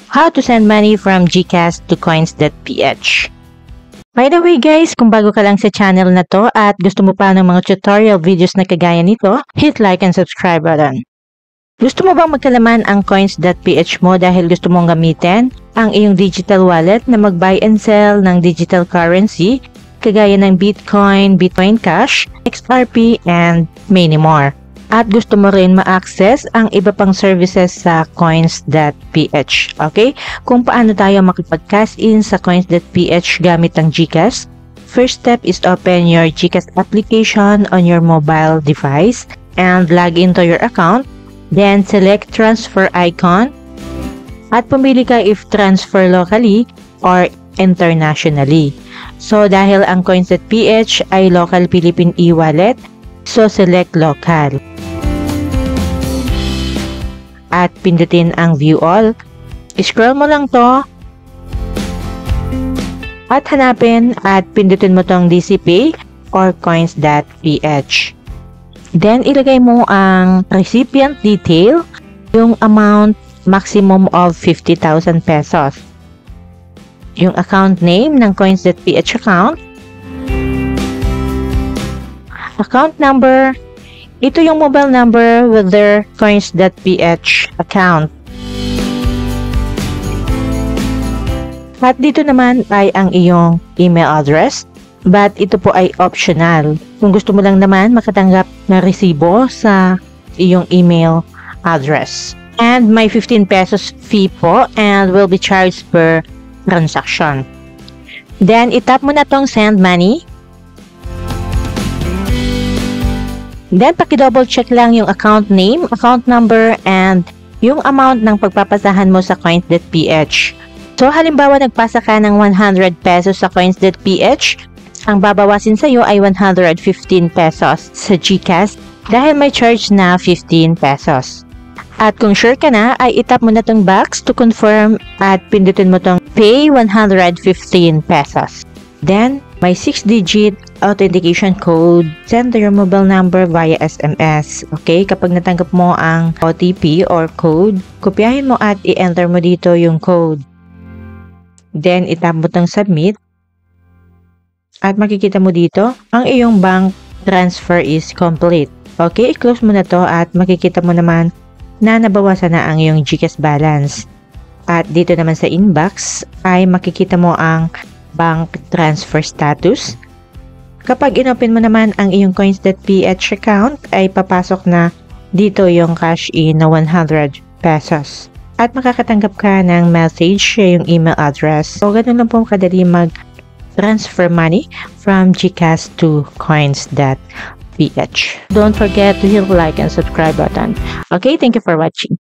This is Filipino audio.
How to send money from GCash to coins.ph. By the way guys, kung bago ka lang sa channel na to at gusto mo pa ng mga tutorial videos na kagaya nito, hit like and subscribe button. Gusto mo bang magkalaman ang coins.ph mo dahil gusto mong gamitin ang iyong digital wallet na mag-buy and sell ng digital currency kagaya ng Bitcoin, Bitcoin Cash, XRP, and many more. At gusto mo rin ma-access ang iba pang services sa coins.ph. Okay? Kung paano tayo makipag-cash in sa coins.ph gamit ang GCash. First step is open your GCash application on your mobile device and log into your account. Then select transfer icon at pumili ka if transfer locally or internationally. So dahil ang coins.ph ay local Philippine e-wallet, so select local. At pindutin ang view all. Scroll mo lang to. At hanapin at pindutin mo tong DCPay or coins.ph. Then ilagay mo ang recipient detail, yung amount maximum of 50,000 pesos. Yung account name ng coins.ph account. Account number. Ito yung mobile number with their coins.ph account. At dito naman ay ang iyong email address. But ito po ay optional. Kung gusto mo lang naman makatanggap ng resibo sa iyong email address. And may 15 pesos fee po and will be charged per transaction. Then itap mo na tong send money. Then, paki-double check lang yung account name, account number, and yung amount ng pagpapasahan mo sa coins.ph. So, halimbawa, nagpasa ka ng 100 pesos sa coins.ph, ang babawasin sa'yo ay 115 pesos sa GCash dahil may charge na 15 pesos. At kung sure ka na, ay itap mo na tong box to confirm at pindutin mo tong pay 115 pesos. Then, may 6-digit authentication code. Send to your mobile number via SMS. Okay? Kapag natanggap mo ang OTP or code, kopyahin mo at i-enter mo dito yung code. Then, itap mo tong submit. At makikita mo dito, ang iyong bank transfer is complete. Okay? I-close mo na to at makikita mo naman na nabawasan na ang iyong GCash balance. At dito naman sa inbox ay makikita mo ang bank transfer status. Kapag inopen mo naman ang iyong coins.ph account ay papasok na dito yung cash in na 100 pesos. At makakatanggap ka ng message yung email address. So ganun lang po kadali mag-transfer money from GCash to coins.ph. Don't forget to hit like and subscribe button. Okay, thank you for watching.